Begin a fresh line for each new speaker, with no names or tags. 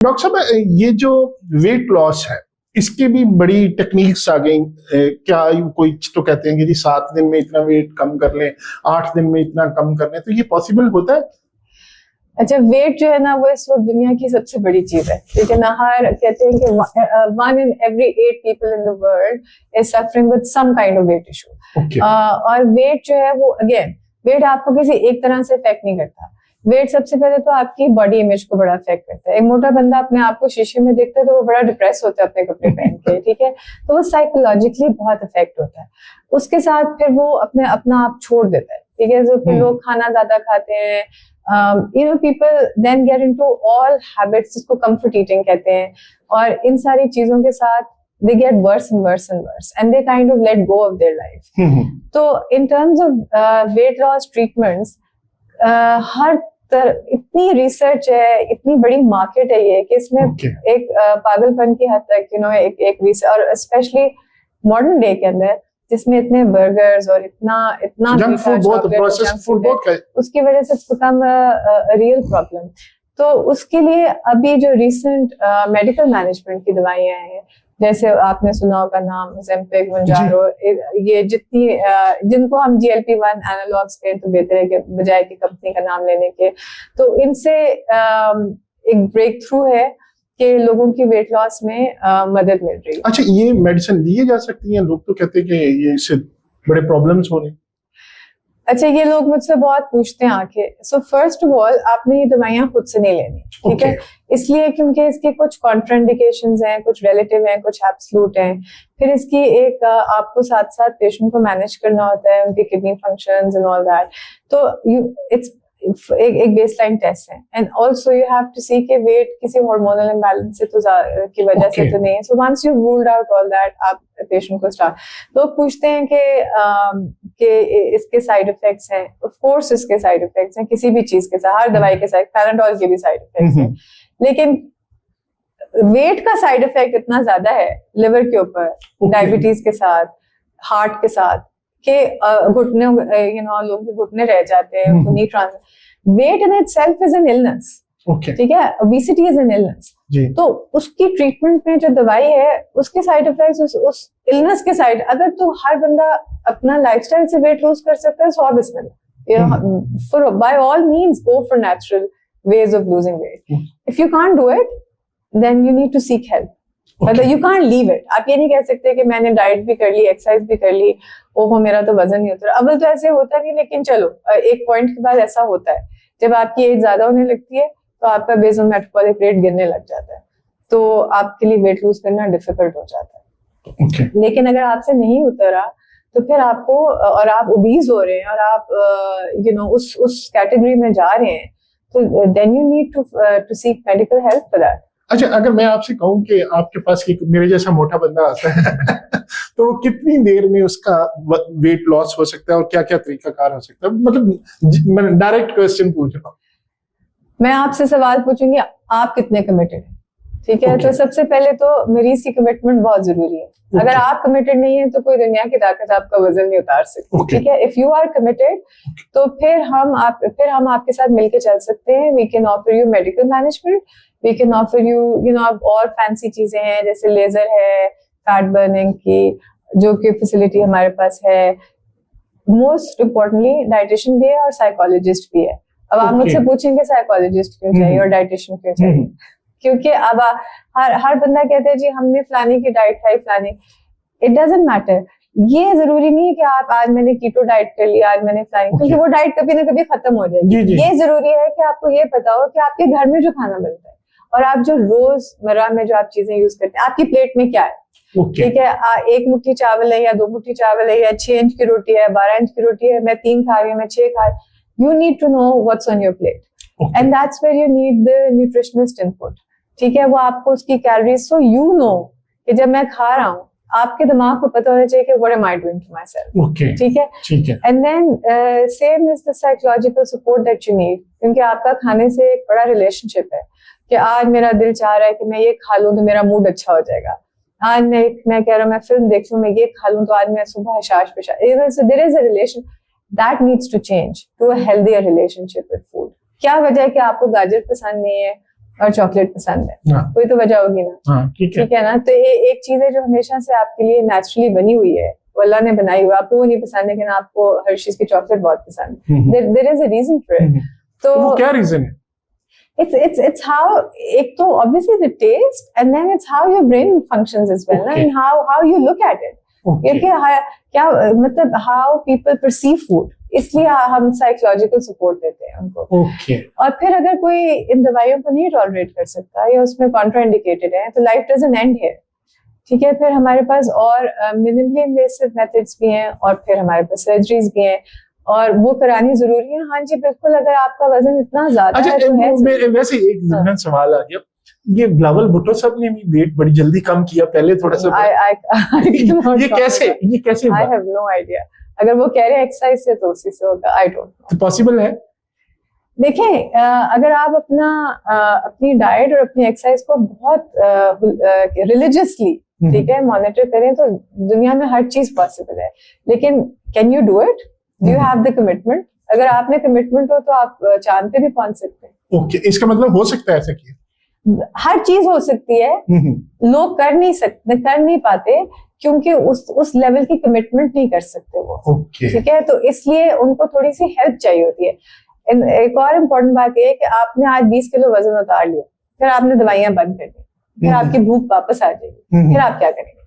Doctor साहब, ये जो वेट लॉस है इसकी भी बड़ी टेक्निक्स आ गई। क्या कोई तो कहते हैं कि जी 7 दिन में इतना वेट कम कर लें, 8 दिन में इतना कम कर लें, तो ये पॉसिबल होता है?
अच्छा, वेट जो है ना वो इस वक्त दुनिया की सबसे बड़ी चीज है, ठीक है ना। हर कहते हैं कि 1 in every 8 people in the world is suffering with some kind of weight issue. और वेट जो है वो अगेन वेट आपको किसी एक तरह से इफेक्ट नहीं करता। वेट सबसे पहले तो आपकी बॉडी इमेज को बड़ा इफेक्ट करता है। एक मोटा बंदा अपने आप को शीशे में देखता है तो वो बड़ा डिप्रेस होता है अपने कपड़े पहन के, ठीक है। तो वो साइकोलॉजिकली बहुत इफेक्ट होता है। उसके साथ फिर वो अपना आप छोड़ देता है, ठीक है। तो फिर लोग खाना ज्यादा खाते हैं, people then get into all habits जिसको comfort eating कहते हैं, और इन सारी चीजों के साथ they get worse and worse and worse and they kind of let go of their life. तो in terms of weight loss treatments, इतनी रिसर्च है, इतनी बड़ी मार्केट है ये कि इसमें एक पागलपन की हद तक एक रिसर्च, और स्पेशली मॉडर्न डे के अंदर जिसमें इतने बर्गर्स और इतना
जंक फूड बहुत है,
उसकी वजह से बिकम रियल प्रॉब्लम। तो उसके लिए अभी जो रिसेंट मेडिकल मैनेजमेंट की दवाइयां हैं, जैसे आपने सुना होगा नाम ज़ेम्पिक, मोंजारो, ये जिनको हम GLP-1 एनालॉग्स के तो बेहतर है कि बजाय की कंपनी का नाम लेने के, तो इनसे एक ब्रेक थ्रू है कि लोगों की वेट लॉस में मदद मिल रही है।
अच्छा, ये मेडिसिन लिए जा सकती हैं? लोग तो कहते हैं कि ये इससे बड़े प्रॉब्लम्स हो रहे हैं।
अच्छा, ये लोग मुझसे बहुत पूछते हैं आके। सो फर्स्ट ऑफ ऑल आपने ये दवाइयां खुद से नहीं लेनी, ठीक है। इसलिए क्योंकि इसके कुछ कॉन्ट्राइंडिकेशंस हैं, कुछ रिलेटिव हैं, कुछ एब्सोल्यूट हैं। फिर इसकी एक आपको साथ साथ पेशेंट को मैनेज करना होता है, उनके kidney functions and all that. तो इट्स एक बेसलाइन टेस्ट है, and also you have to see के वेट किसी हार्मोनल इम्बैलेंस से की वजह से तो नहीं है। So once you ruled out all that, आप पेशेंट को स्टार्ट। लोग पूछते हैं कि इसके साइड इफेक्ट्स हैं। ऑफ कोर्स इसके साइड इफेक्ट्स हैं, किसी भी चीज के साथ, हर दवाई के साथ, पैराडोल के भी साइड इफेक्ट्स हैं, लेकिन वेट का साइड इफेक्ट इतना ज्यादा है लिवर के ऊपर, डायबिटीज के साथ, हार्ट के साथ, के घुटने लोगों के घुटने रह जाते हैं। Weight in itself is an illness, ठीक है। Obesity is an illness. तो उसकी ट्रीटमेंट में जो दवाई है उसके साइड इफेक्ट्स उस इलनेस के साइड, अगर तो हर बंदा अपना लाइफस्टाइल से वेट लूज कर सकता है, 100 बिस्मिल्लाह, by all means go for natural ways of losing weight. If you can't do it then you need to seek help. मतलब यू कांट लीव इट। आप ये नहीं कह सकते कि मैंने डाइट भी कर ली, एक्सरसाइज भी कर ली, ओहो मेरा तो वजन नहीं उतरा। अव्वल तो ऐसे होता नहीं, लेकिन चलो एक पॉइंट के बाद ऐसा होता है, जब आपकी एज ज्यादा होने लगती है तो आपका बेसल मेटाबॉलिक रेट गिरने लग जाता है, तो आपके लिए वेट लूज करना डिफिकल्ट हो जाता है। लेकिन अगर आपसे नहीं उतरा तो फिर आपको, और आप ओबीज हो रहे हैं और आप उस कैटेगरी में जा रहे हैं, तो then you need to seek medical help for that.
अच्छा, अगर मैं आपसे कहूं कि आपके पास मेरे जैसा मोटा बंदा आता है तो वो कितनी देर में उसका वेट लॉस हो सकता है और क्या क्या तरीकाकार हो सकता है? मतलब मैं डायरेक्ट क्वेश्चन पूछ रहा हूँ।
मैं आपसे सवाल पूछूंगी, आप कितने कमिटेड हैं, ठीक है। तो सबसे पहले तो मरीज की कमिटमेंट बहुत जरूरी है। अगर आप कमिटेड नहीं है तो कोई दुनिया की ताकत आपका वजन नहीं उतार सकती, ठीक है। इफ यू आर कमिटेड तो फिर हम आपके साथ मिलके चल सकते हैं। We can offer you medical management, we can offer you और फैंसी चीजें हैं, जैसे लेजर है, फैट बर्निंग की जो कि फैसिलिटी हमारे पास है। मोस्ट इम्पोर्टेंटली डाइटिशियन भी है और साइकोलॉजिस्ट भी है। अब आप मुझसे पूछेंगे साइकोलॉजिस्ट क्यों चाहिए और डाइटिशियन क्यों चाहिए, क्योंकि अब हर बंदा कहते हैं जी हमने फलाने की डाइट खाई, फलाने। It doesn't matter. ये जरूरी नहीं है कि आप आज मैंने कीटो डाइट कर लिया, आज मैंने फलाने, क्योंकि वो डाइट कभी ना कभी खत्म हो जाएगी। ये जरूरी है कि आपको ये पता हो कि आपके घर में जो खाना बनता है और आप जो रोजमर्रा में जो आप चीजें यूज करते हैं, आपकी प्लेट में क्या है, ठीक है। 1 मुट्ठी चावल है या 2 मुट्ठी चावल है या 6 इंच की रोटी है, 12 इंच की रोटी है, मैं 3 खा रही हूँ, मैं 6 खा रही हूँ। You need to know what's on your plate, and that's where you need the nutritionist input, ठीक है। वो आपको उसकी कैलोरीज, so you know कि जब मैं खा रहा हूँ आपके दिमाग को पता होना चाहिए कि what am I doing to myself, ठीक है। And then same is the psychological support that you need, क्योंकि आपका खाने से एक बड़ा रिलेशनशिप है कि आज मेरा दिल चाह रहा है कि मैं ये खा लूं तो मेरा मूड अच्छा हो जाएगा। आज मैं कह रहा हूँ मैं फिल्म देख लूं, मैं ये खा लूं तो आज मैं सुबह हशाश पेशाश। So there is a relation that needs to change to a healthier relationship with food. क्या वजह है कि आपको गाजर पसंद नहीं है और चॉकलेट पसंद है,
हाँ
कोई तो वजह होगी ना,
हाँ ठीक है।
ठीक है ना। तो ये एक चीज है जो हमेशा से आपके लिए नेचुरली बनी हुई है, वो अल्लाह ने बनाई हुई, आपको वो नहीं पसंद लेकिन आपको हर्शीज की चॉकलेट बहुत पसंद है, there is a reason for it.
तो वो क्या रीजन है?
It's how, एक तो obviously the taste, and then it's how your brain functions as well,
Okay.
and how you look at it.
Okay.
क्या मतलब how people perceive food, इसलिए हम psychological support देते हैं उनको।
Okay.
और फिर अगर कोई इन दवाइयों को नहीं टॉलरेट कर सकता या उसमें contraindicated है तो life doesn't end here, ठीक है। फिर हमारे पास और minimally invasive methods भी हैं, और फिर हमारे पास surgeries भी हैं, और वो करानी जरूरी है। हाँ जी बिल्कुल, अगर आपका वजन इतना ज्यादा है तो है।
वैसे एक जिम्मेदार सवाल आ गया, ये बिलावल भुट्टो साहब ने भी वेट बड़ी जल्दी कम किया, पहले थोड़ा सा ये कैसे
आई हैव नो आइडिया। अगर वो कह रहे हैं एक्सरसाइज से तो उसी से होगा, आई डोंट नो।
तो पॉसिबल है?
देखें, अगर आप अपनी डाइट और अपनी एक्सरसाइज को बहुत रिलीजियसली, ठीक है, मॉनिटर करें तो दुनिया में हर चीज पॉसिबल है, लेकिन can you do it? Do you have the commitment? अगर आप में कमिटमेंट हो तो आप चांद पे भी पहुंच सकते हैं।
ओके, इसका मतलब हो सकता है ऐसा किया?
हर चीज हो सकती है, लोग कर नहीं पाते क्योंकि उस लेवल की कमिटमेंट नहीं कर सकते वो, ठीक है। तो इसलिए उनको थोड़ी सी हेल्प चाहिए होती है। एक और इम्पोर्टेंट बात यह है कि आपने आज 20 किलो वजन उतार लिया, फिर आपने दवाइयां बंद कर दी, फिर आपकी भूख वापस आ जाएगी, फिर आप क्या करेंगे?